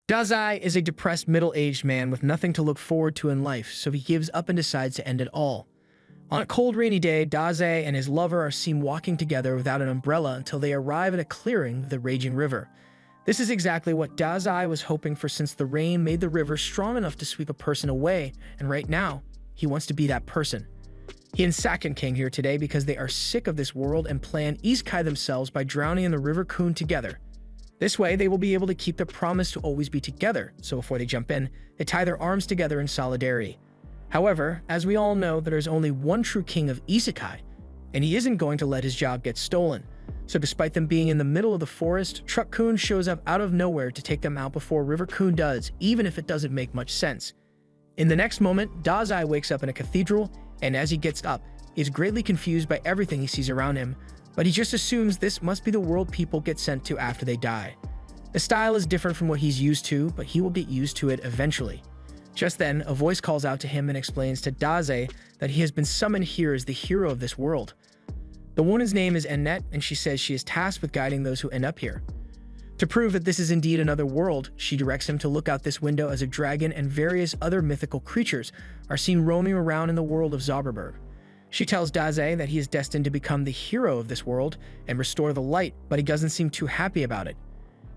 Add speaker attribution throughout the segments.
Speaker 1: Dazai is a depressed middle-aged man with nothing to look forward to in life, so he gives up and decides to end it all. On a cold, rainy day, Dazai and his lover are seen walking together without an umbrella until they arrive at a clearing with a raging river. This is exactly what Dazai was hoping for, since the rain made the river strong enough to sweep a person away, and right now, he wants to be that person. He and Saken came here today because they are sick of this world and plan isekai themselves by drowning in the River Kun together. This way, they will be able to keep their promise to always be together, so before they jump in, they tie their arms together in solidarity. However, as we all know, there is only one true king of isekai, and he isn't going to let his job get stolen. So despite them being in the middle of the forest, Truck Kun shows up out of nowhere to take them out before River Kun does, even if it doesn't make much sense. In the next moment, Dazai wakes up in a cathedral, and as he gets up, he is greatly confused by everything he sees around him, but he just assumes this must be the world people get sent to after they die. The style is different from what he's used to, but he will get used to it eventually. Just then, a voice calls out to him and explains to Dazai that he has been summoned here as the hero of this world. The woman's name is Annette, and she says she is tasked with guiding those who end up here. To prove that this is indeed another world, she directs him to look out this window as a dragon and various other mythical creatures are seen roaming around in the world of Zauberberg. She tells Dazai that he is destined to become the hero of this world and restore the light, but he doesn't seem too happy about it.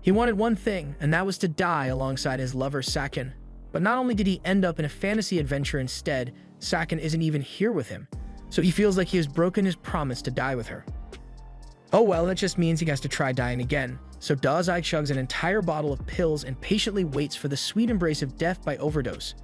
Speaker 1: He wanted one thing, and that was to die alongside his lover Saken. But not only did he end up in a fantasy adventure instead, Saken isn't even here with him, so he feels like he has broken his promise to die with her. Oh well, that just means he has to try dying again, so Dazai chugs an entire bottle of pills and patiently waits for the sweet embrace of death by overdose.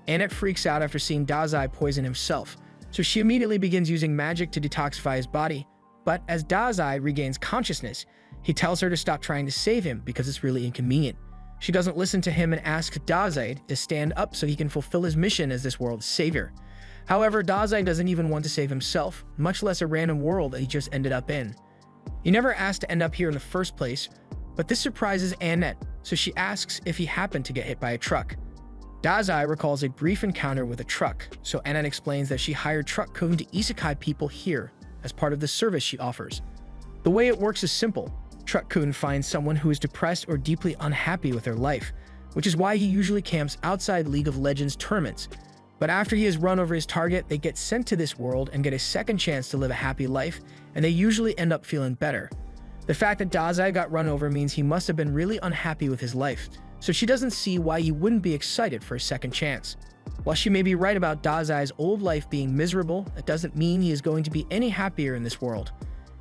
Speaker 1: Annette freaks out after seeing Dazai poison himself, so she immediately begins using magic to detoxify his body, but as Dazai regains consciousness, he tells her to stop trying to save him because it's really inconvenient. She doesn't listen to him and asks Dazai to stand up so he can fulfill his mission as this world's savior. However, Dazai doesn't even want to save himself, much less a random world that he just ended up in. He never asked to end up here in the first place, but this surprises Annette, so she asks if he happened to get hit by a truck. Dazai recalls a brief encounter with a truck, so Annette explains that she hired Truck Kun to isekai people here as part of the service she offers. The way it works is simple. Truck Kun finds someone who is depressed or deeply unhappy with their life, which is why he usually camps outside League of Legends tournaments. But after he has run over his target, they get sent to this world and get a second chance to live a happy life, and they usually end up feeling better. The fact that Dazai got run over means he must have been really unhappy with his life, so she doesn't see why he wouldn't be excited for a second chance. While she may be right about Dazai's old life being miserable, that doesn't mean he is going to be any happier in this world.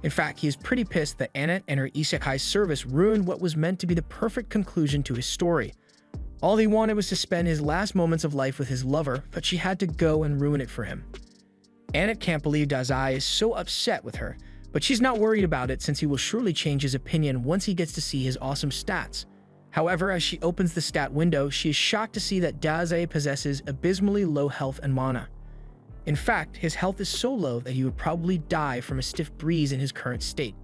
Speaker 1: In fact, he is pretty pissed that Annette and her isekai service ruined what was meant to be the perfect conclusion to his story. All he wanted was to spend his last moments of life with his lover, but she had to go and ruin it for him. Annette can't believe Dazai is so upset with her, but she's not worried about it since he will surely change his opinion once he gets to see his awesome stats. However, as she opens the stat window, she is shocked to see that Dazai possesses abysmally low health and mana. In fact, his health is so low that he would probably die from a stiff breeze in his current state.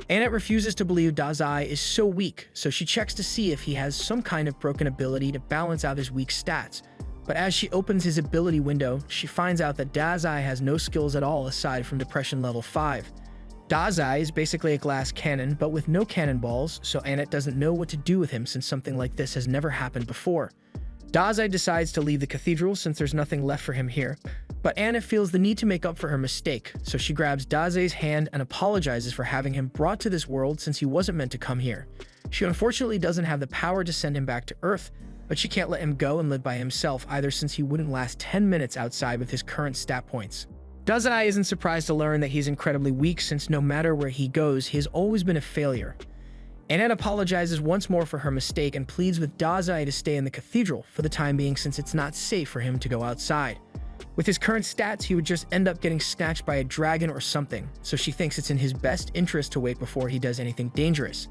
Speaker 1: Annette refuses to believe Dazai is so weak, so she checks to see if he has some kind of broken ability to balance out his weak stats. But as she opens his ability window, she finds out that Dazai has no skills at all aside from Depression level 5. Dazai is basically a glass cannon, but with no cannonballs, so Annette doesn't know what to do with him since something like this has never happened before. Dazai decides to leave the cathedral since there's nothing left for him here, but Annette feels the need to make up for her mistake, so she grabs Dazai's hand and apologizes for having him brought to this world since he wasn't meant to come here. She unfortunately doesn't have the power to send him back to Earth, but she can't let him go and live by himself either since he wouldn't last 10 minutes outside with his current stat points. Dazai isn't surprised to learn that he's incredibly weak since no matter where he goes, he has always been a failure. Annette apologizes once more for her mistake and pleads with Dazai to stay in the cathedral for the time being since it's not safe for him to go outside. With his current stats, he would just end up getting snatched by a dragon or something, so she thinks it's in his best interest to wait before he does anything dangerous.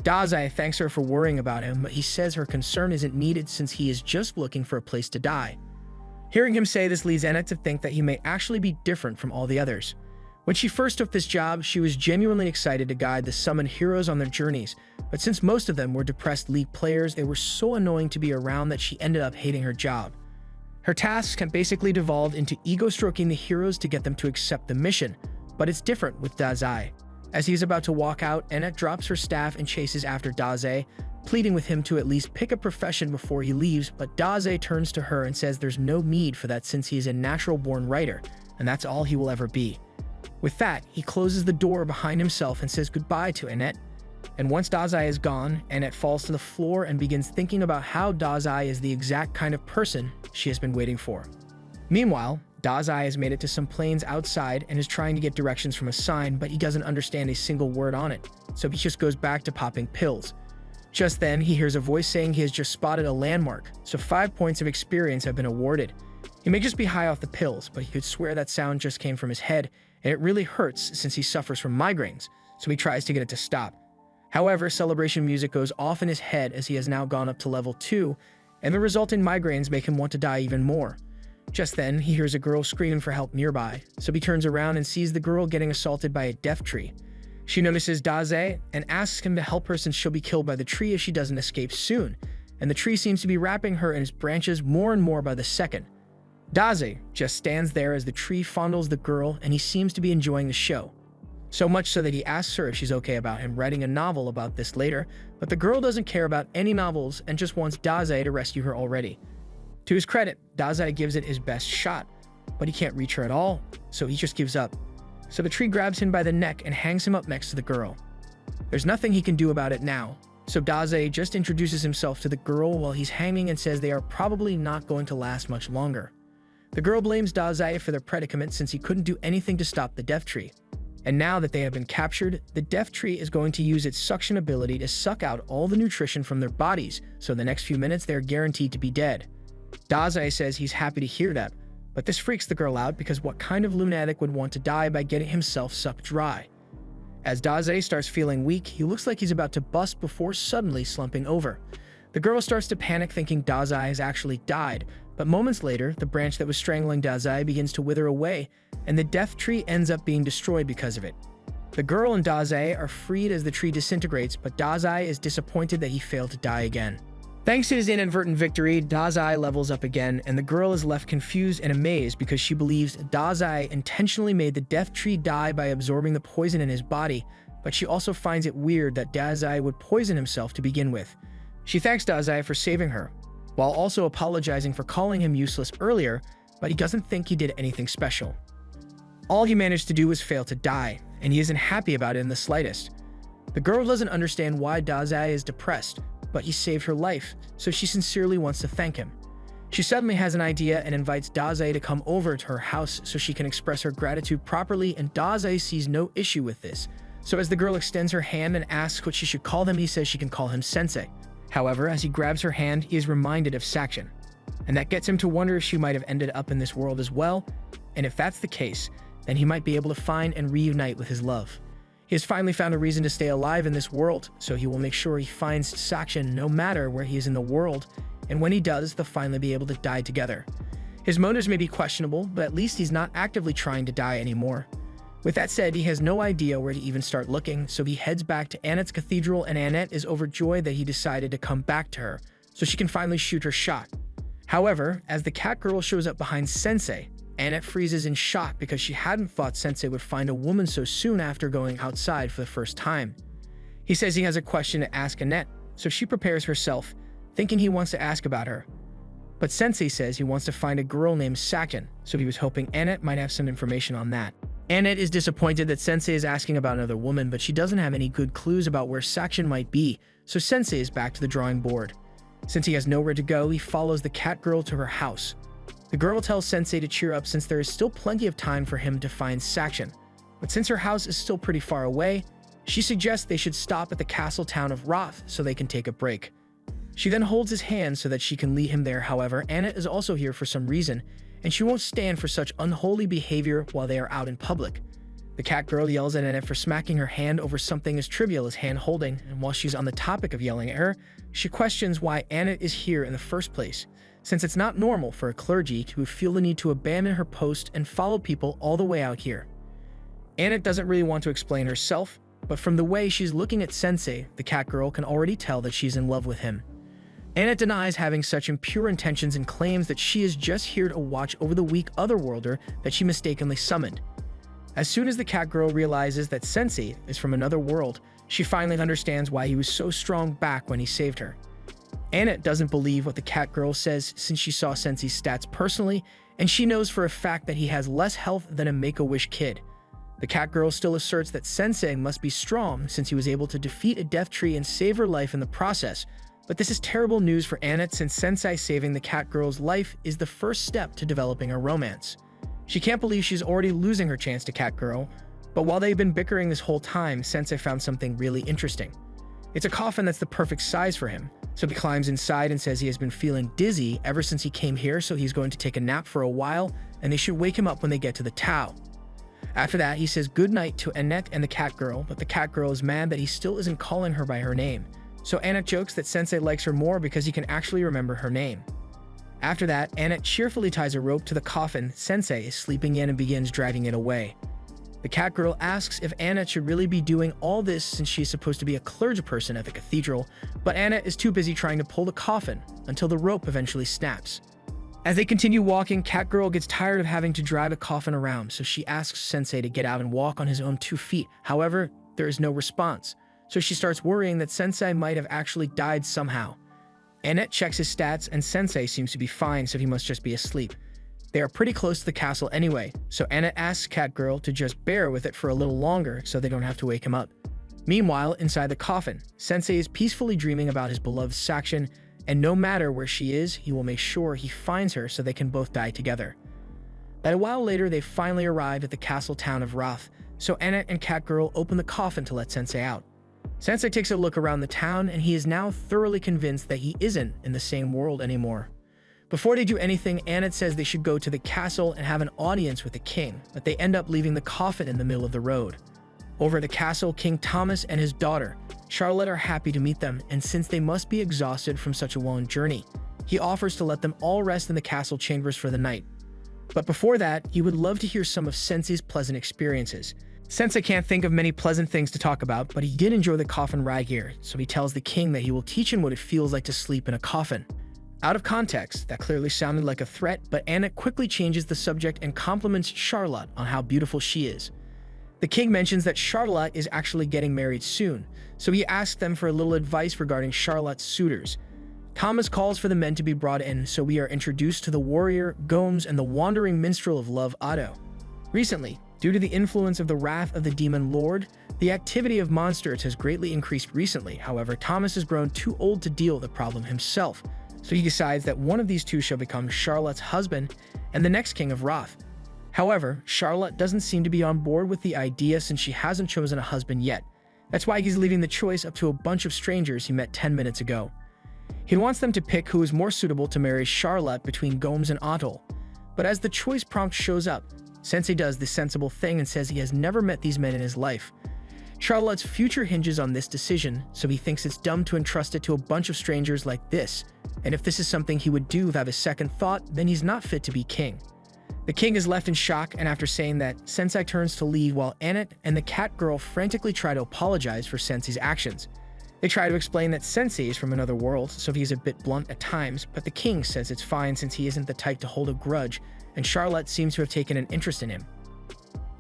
Speaker 1: Dazai thanks her for worrying about him, but he says her concern isn't needed since he is just looking for a place to die. Hearing him say this leads Annette to think that he may actually be different from all the others. When she first took this job, she was genuinely excited to guide the summoned heroes on their journeys, but since most of them were depressed League players, they were so annoying to be around that she ended up hating her job. Her tasks can basically devolve into ego-stroking the heroes to get them to accept the mission, but it's different with Dazai. As he is about to walk out, Annette drops her staff and chases after Dazai, pleading with him to at least pick a profession before he leaves, but Daze turns to her and says there's no need for that since he is a natural-born writer, and that's all he will ever be. With that, he closes the door behind himself and says goodbye to Annette. And once Dazai is gone, Annette falls to the floor and begins thinking about how Dazai is the exact kind of person she has been waiting for. Meanwhile, Dazai has made it to some plains outside and is trying to get directions from a sign, but he doesn't understand a single word on it, so he just goes back to popping pills. Just then, he hears a voice saying he has just spotted a landmark, so 5 points of experience have been awarded. He may just be high off the pills, but he could swear that sound just came from his head, and it really hurts since he suffers from migraines, so he tries to get it to stop. However, celebration music goes off in his head as he has now gone up to level 2, and the resulting migraines make him want to die even more. Just then, he hears a girl screaming for help nearby, so he turns around and sees the girl getting assaulted by a death tree. She notices Daze and asks him to help her since she'll be killed by the tree if she doesn't escape soon, and the tree seems to be wrapping her in its branches more and more by the second. Daze just stands there as the tree fondles the girl, and he seems to be enjoying the show. So much so that he asks her if she's okay about him writing a novel about this later, but the girl doesn't care about any novels and just wants Daze to rescue her already. To his credit, Daze gives it his best shot, but he can't reach her at all, so he just gives up. So the tree grabs him by the neck and hangs him up next to the girl. There's nothing he can do about it now, so Daze just introduces himself to the girl while he's hanging and says they are probably not going to last much longer. The girl blames Daze for their predicament since he couldn't do anything to stop the death tree. And now that they have been captured, the death tree is going to use its suction ability to suck out all the nutrition from their bodies, so in the next few minutes they're guaranteed to be dead. Daze says he's happy to hear that, but this freaks the girl out because what kind of lunatic would want to die by getting himself sucked dry? As Daze starts feeling weak, he looks like he's about to bust before suddenly slumping over. The girl starts to panic thinking Daze has actually died, but moments later, the branch that was strangling Daze begins to wither away, and the death tree ends up being destroyed because of it. The girl and Daze are freed as the tree disintegrates, but Daze is disappointed that he failed to die again. Thanks to his inadvertent victory, Daze levels up again, and the girl is left confused and amazed because she believes Daze intentionally made the death tree die by absorbing the poison in his body, but she also finds it weird that Daze would poison himself to begin with. She thanks Daze for saving her, while also apologizing for calling him useless earlier, but he doesn't think he did anything special. All he managed to do was fail to die, and he isn't happy about it in the slightest. The girl doesn't understand why Daze is depressed, but he saved her life, so she sincerely wants to thank him. She suddenly has an idea and invites Daze to come over to her house so she can express her gratitude properly, and Daze sees no issue with this. So as the girl extends her hand and asks what she should call him, he says she can call him Sensei. However, as he grabs her hand, he is reminded of Sakshan, and that gets him to wonder if she might have ended up in this world as well, and if that's the case, then he might be able to find and reunite with his love. He has finally found a reason to stay alive in this world, so he will make sure he finds Sakshan no matter where he is in the world, and when he does, they'll finally be able to die together. His motives may be questionable, but at least he's not actively trying to die anymore. With that said, he has no idea where to even start looking, so he heads back to Annette's cathedral, and Annette is overjoyed that he decided to come back to her, so she can finally shoot her shot. However, as the cat girl shows up behind Sensei, Annette freezes in shock because she hadn't thought Sensei would find a woman so soon after going outside for the first time. He says he has a question to ask Annette, so she prepares herself, thinking he wants to ask about her. But Sensei says he wants to find a girl named Sakshan, so he was hoping Annette might have some information on that. Annette is disappointed that Sensei is asking about another woman, but she doesn't have any good clues about where Sakshan might be, so Sensei is back to the drawing board. Since he has nowhere to go, he follows the cat girl to her house. The girl tells Sensei to cheer up since there is still plenty of time for him to find Sakshan, but since her house is still pretty far away, she suggests they should stop at the castle town of Roth so they can take a break. She then holds his hand so that she can lead him there. However, Annette is also here for some reason, and she won't stand for such unholy behavior while they are out in public. The cat girl yells at Annette for smacking her hand over something as trivial as hand holding, and while she's on the topic of yelling at her, she questions why Annette is here in the first place, since it's not normal for a clergy to feel the need to abandon her post and follow people all the way out here. Annette doesn't really want to explain herself, but from the way she's looking at Sensei, the cat girl can already tell that she's in love with him. Annette denies having such impure intentions and claims that she is just here to watch over the weak otherworlder that she mistakenly summoned. As soon as the cat girl realizes that Sensei is from another world, She finally understands why he was so strong back when he saved her. Annette doesn't believe what the cat girl says since she saw Sensei's stats personally, and she knows for a fact that he has less health than a Make-A-Wish kid. The cat girl still asserts that Sensei must be strong since he was able to defeat a death tree and save her life in the process, but this is terrible news for Annette since Sensei saving the cat girl's life is the first step to developing a romance. She can't believe she's already losing her chance to cat girl, but while they've been bickering this whole time, Sensei found something really interesting. It's a coffin that's the perfect size for him, so he climbs inside and says he has been feeling dizzy ever since he came here, so he's going to take a nap for a while, and they should wake him up when they get to the Tao. After that, he says goodnight to Annette and the cat girl, but the cat girl is mad that he still isn't calling her by her name, so Annette jokes that Sensei likes her more because he can actually remember her name. After that, Annette cheerfully ties a rope to the coffin Sensei is sleeping in and begins dragging it away. The cat girl asks if Annette should really be doing all this since she's supposed to be a clergyperson at the cathedral, but Annette is too busy trying to pull the coffin until the rope eventually snaps. As they continue walking, cat girl gets tired of having to drag the coffin around, so she asks Sensei to get out and walk on his own 2 feet. However, there is no response, so she starts worrying that Sensei might have actually died somehow. Annette checks his stats and Sensei seems to be fine, so he must just be asleep. They are pretty close to the castle anyway, so Annette asks cat girl to just bear with it for a little longer so they don't have to wake him up. Meanwhile, inside the coffin, Sensei is peacefully dreaming about his beloved Sakshan, and no matter where she is, he will make sure he finds her so they can both die together. But a while later, they finally arrive at the castle town of Roth, so Annette and cat girl open the coffin to let Sensei out. Sensei takes a look around the town, and he is now thoroughly convinced that he isn't in the same world anymore. Before they do anything, Annette says they should go to the castle and have an audience with the king, but they end up leaving the coffin in the middle of the road. Over at the castle, King Thomas and his daughter, Charlotte, are happy to meet them, and since they must be exhausted from such a long journey, he offers to let them all rest in the castle chambers for the night. But before that, he would love to hear some of Sensei's pleasant experiences. Sensei can't think of many pleasant things to talk about, but he did enjoy the coffin ride here, so he tells the king that he will teach him what it feels like to sleep in a coffin. Out of context, that clearly sounded like a threat, but Annette quickly changes the subject and compliments Charlotte on how beautiful she is. The king mentions that Charlotte is actually getting married soon, so he asks them for a little advice regarding Charlotte's suitors. Thomas calls for the men to be brought in, so we are introduced to the warrior, Gomes, and the wandering minstrel of love, Otto. Recently, due to the influence of the wrath of the demon lord, the activity of monsters has greatly increased recently. However, Thomas has grown too old to deal with the problem himself, so he decides that one of these two shall become Charlotte's husband and the next king of Roth. However, Charlotte doesn't seem to be on board with the idea since she hasn't chosen a husband yet. That's why he's leaving the choice up to a bunch of strangers he met 10 minutes ago. He wants them to pick who is more suitable to marry Charlotte between Gomes and Otto. But as the choice prompt shows up, Sensei does the sensible thing and says he has never met these men in his life. Charlotte's future hinges on this decision, so he thinks it's dumb to entrust it to a bunch of strangers like this, and if this is something he would do without a second thought, then he's not fit to be king. The king is left in shock, and after saying that, Sensei turns to leave while Annette and the cat girl frantically try to apologize for Sensei's actions. They try to explain that Sensei is from another world, so he's a bit blunt at times, but the king says it's fine since he isn't the type to hold a grudge, and Charlotte seems to have taken an interest in him.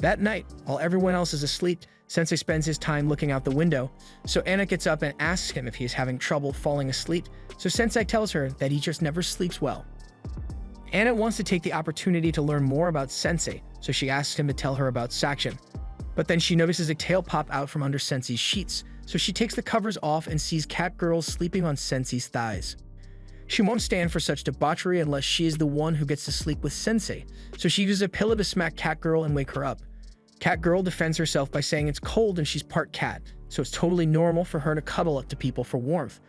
Speaker 1: That night, while everyone else is asleep, Sensei spends his time looking out the window, so Annette gets up and asks him if he is having trouble falling asleep, so Sensei tells her that he just never sleeps well. Annette wants to take the opportunity to learn more about Sensei, so she asks him to tell her about Sakshan. But then she notices a tail pop out from under Sensei's sheets, so she takes the covers off and sees cat girl sleeping on Sensei's thighs. She won't stand for such debauchery unless she is the one who gets to sleep with Sensei, so she uses a pillow to smack cat girl and wake her up. Cat girl defends herself by saying it's cold and she's part cat, so it's totally normal for her to cuddle up to people for warmth.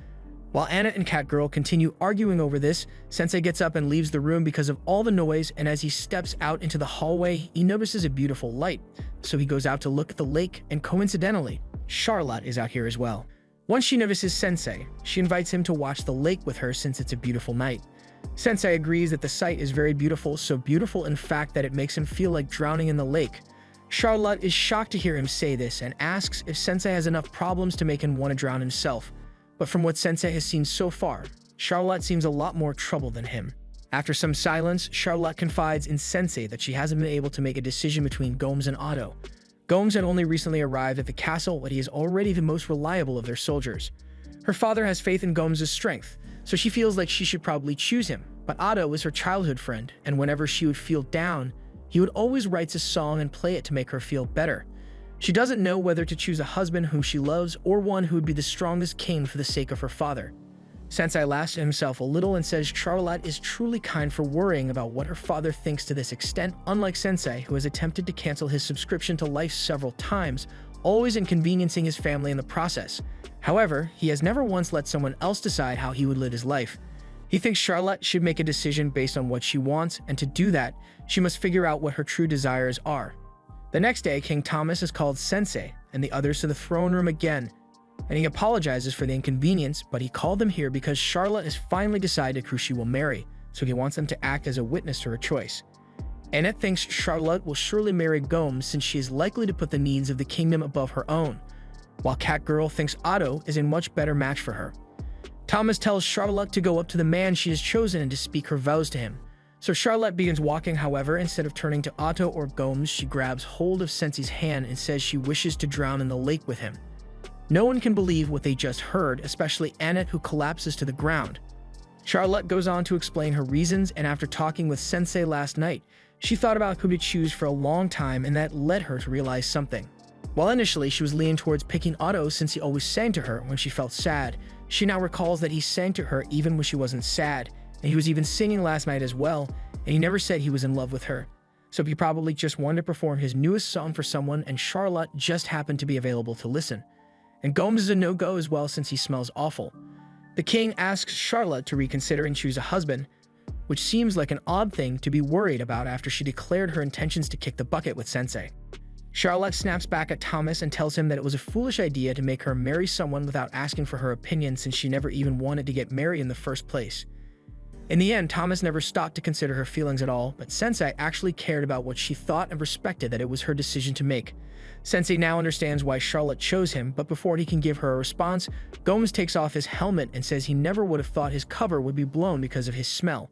Speaker 1: While Annette and cat girl continue arguing over this, Sensei gets up and leaves the room because of all the noise, and as he steps out into the hallway, he notices a beautiful light, so he goes out to look at the lake, and coincidentally, Charlotte is out here as well. Once she notices Sensei, she invites him to watch the lake with her since it's a beautiful night. Sensei agrees that the sight is very beautiful, so beautiful in fact that it makes him feel like drowning in the lake. Charlotte is shocked to hear him say this and asks if Sensei has enough problems to make him want to drown himself. But from what Sensei has seen so far, Charlotte seems a lot more trouble than him. After some silence, Charlotte confides in Sensei that she hasn't been able to make a decision between Gomes and Otto. Gomes had only recently arrived at the castle, but he is already the most reliable of their soldiers. Her father has faith in Gomes' strength, so she feels like she should probably choose him. But Otto is her childhood friend, and whenever she would feel down, he would always write a song and play it to make her feel better. She doesn't know whether to choose a husband whom she loves or one who would be the strongest king for the sake of her father. Sensei laughs at himself a little and says Charlotte is truly kind for worrying about what her father thinks to this extent, unlike Sensei, who has attempted to cancel his subscription to Life several times, always inconveniencing his family in the process. However, he has never once let someone else decide how he would live his life. He thinks Charlotte should make a decision based on what she wants, and to do that, she must figure out what her true desires are. The next day, King Thomas is called Sensei and the others to the throne room again, and he apologizes for the inconvenience, but he called them here because Charlotte has finally decided who she will marry, so he wants them to act as a witness to her choice. Annette thinks Charlotte will surely marry Gomes since she is likely to put the needs of the kingdom above her own, while Catgirl thinks Otto is a much better match for her. Thomas tells Charlotte to go up to the man she has chosen and to speak her vows to him. So Charlotte begins walking, however, instead of turning to Otto or Gomes, she grabs hold of Sensei's hand and says she wishes to drown in the lake with him. No one can believe what they just heard, especially Annette, who collapses to the ground. Charlotte goes on to explain her reasons, and after talking with Sensei last night, she thought about who to choose for a long time, and that led her to realize something. While initially she was leaning towards picking Otto since he always sang to her when she felt sad, she now recalls that he sang to her even when she wasn't sad, and he was even singing last night as well, and he never said he was in love with her. So he probably just wanted to perform his newest song for someone, and Charlotte just happened to be available to listen. And Gomes is a no-go as well since he smells awful. The king asks Charlotte to reconsider and choose a husband, which seems like an odd thing to be worried about after she declared her intentions to kick the bucket with Sensei. Charlotte snaps back at Thomas and tells him that it was a foolish idea to make her marry someone without asking for her opinion since she never even wanted to get married in the first place. In the end, Thomas never stopped to consider her feelings at all, but Sensei actually cared about what she thought and respected that it was her decision to make. Sensei now understands why Charlotte chose him, but before he can give her a response, Gomes takes off his helmet and says he never would have thought his cover would be blown because of his smell.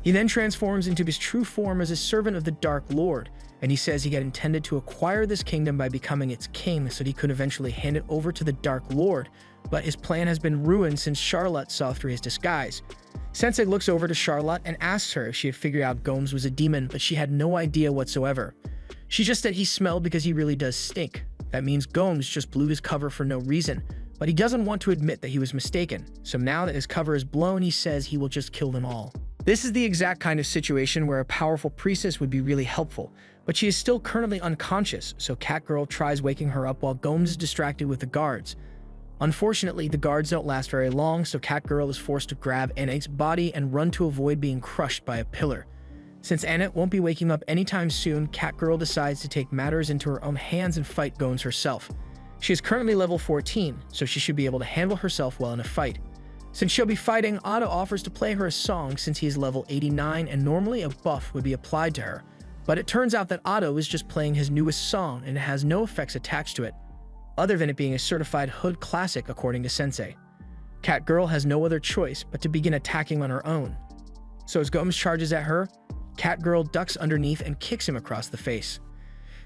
Speaker 1: He then transforms into his true form as a servant of the Dark Lord, and he says he had intended to acquire this kingdom by becoming its king so that he could eventually hand it over to the Dark Lord, but his plan has been ruined since Charlotte saw through his disguise. Sensei looks over to Charlotte and asks her if she had figured out Gomes was a demon, but she had no idea whatsoever. She just said he smelled because he really does stink. That means Gomes just blew his cover for no reason, but he doesn't want to admit that he was mistaken, so now that his cover is blown, he says he will just kill them all. This is the exact kind of situation where a powerful priestess would be really helpful, but she is still currently unconscious, so Catgirl tries waking her up while Gomes is distracted with the guards. Unfortunately, the guards don't last very long, so Catgirl is forced to grab Annette's body and run to avoid being crushed by a pillar. Since Annette won't be waking up anytime soon, Catgirl decides to take matters into her own hands and fight Gomes herself. She is currently level 14, so she should be able to handle herself well in a fight. Since she'll be fighting, Otto offers to play her a song since he is level 89 and normally a buff would be applied to her. But it turns out that Otto is just playing his newest song and it has no effects attached to it, other than it being a certified hood classic according to Sensei. Catgirl has no other choice but to begin attacking on her own. So as Gomes charges at her, Catgirl ducks underneath and kicks him across the face.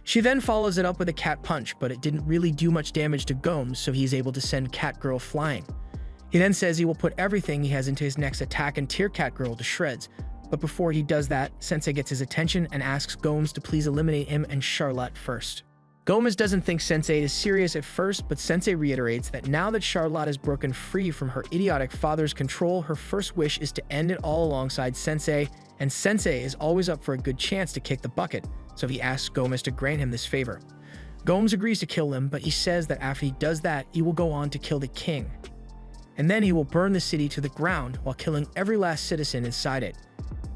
Speaker 1: She then follows it up with a cat punch, but it didn't really do much damage to Gomes, so he is able to send Catgirl flying. He then says he will put everything he has into his next attack and tear Catgirl to shreds, but before he does that, Sensei gets his attention and asks Gomes to please eliminate him and Charlotte first. Gomes doesn't think Sensei is serious at first, but Sensei reiterates that now that Charlotte has broken free from her idiotic father's control, her first wish is to end it all alongside Sensei, and Sensei is always up for a good chance to kick the bucket, so he asks Gomes to grant him this favor. Gomes agrees to kill him, but he says that after he does that, he will go on to kill the king. And then he will burn the city to the ground while killing every last citizen inside it.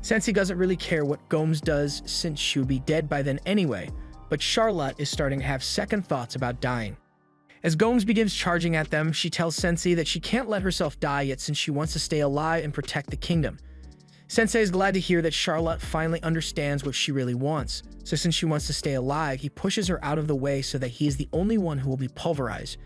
Speaker 1: Sensei doesn't really care what Gomes does since she would be dead by then anyway, but Charlotte is starting to have second thoughts about dying. As Gomes begins charging at them, she tells Sensei that she can't let herself die yet since she wants to stay alive and protect the kingdom. Sensei is glad to hear that Charlotte finally understands what she really wants, so since she wants to stay alive, he pushes her out of the way so that he is the only one who will be pulverized.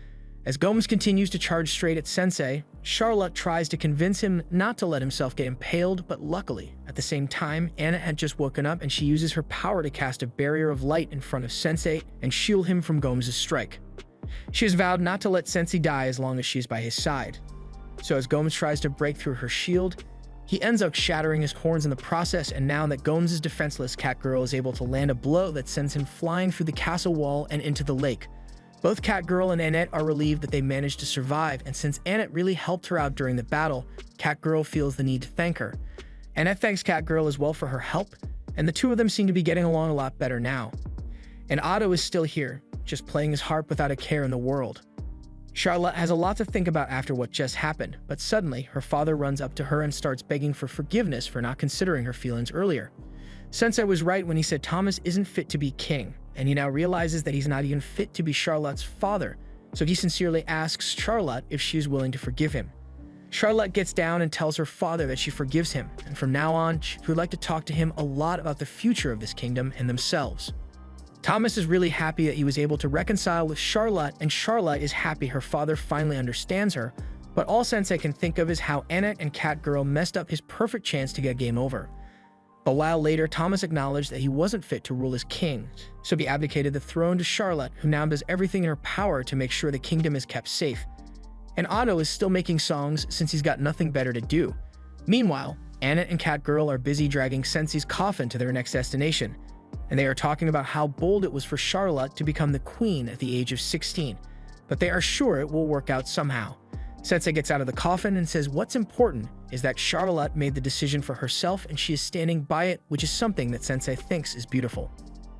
Speaker 1: As Gomes continues to charge straight at Sensei, Charlotte tries to convince him not to let himself get impaled, but luckily, at the same time, Anna had just woken up and she uses her power to cast a barrier of light in front of Sensei and shield him from Gomes' strike. She has vowed not to let Sensei die as long as she is by his side. So as Gomes tries to break through her shield, he ends up shattering his horns in the process, and now that Gomes' defenseless Catgirl is able to land a blow that sends him flying through the castle wall and into the lake. Both Catgirl and Annette are relieved that they managed to survive, and since Annette really helped her out during the battle, Catgirl feels the need to thank her. Annette thanks Catgirl as well for her help, and the two of them seem to be getting along a lot better now. And Otto is still here, just playing his harp without a care in the world. Charlotte has a lot to think about after what just happened, but suddenly, her father runs up to her and starts begging for forgiveness for not considering her feelings earlier. Sensei was right when he said Thomas isn't fit to be king, and he now realizes that he's not even fit to be Charlotte's father, so he sincerely asks Charlotte if she is willing to forgive him. Charlotte gets down and tells her father that she forgives him, and from now on, she would like to talk to him a lot about the future of this kingdom and themselves. Thomas is really happy that he was able to reconcile with Charlotte, and Charlotte is happy her father finally understands her, but all Sensei can think of is how Annette and Catgirl messed up his perfect chance to get game over. A while later, Thomas acknowledged that he wasn't fit to rule as king, so he abdicated the throne to Charlotte, who now does everything in her power to make sure the kingdom is kept safe. And Otto is still making songs since he's got nothing better to do. Meanwhile, Annette and Catgirl are busy dragging Sensei's coffin to their next destination, and they are talking about how bold it was for Charlotte to become the queen at the age of 16, but they are sure it will work out somehow. Sensei gets out of the coffin and says what's important is that Charlotte made the decision for herself and she is standing by it, which is something that Sensei thinks is beautiful.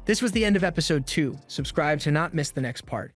Speaker 1: This was the end of episode 2. Subscribe to not miss the next part.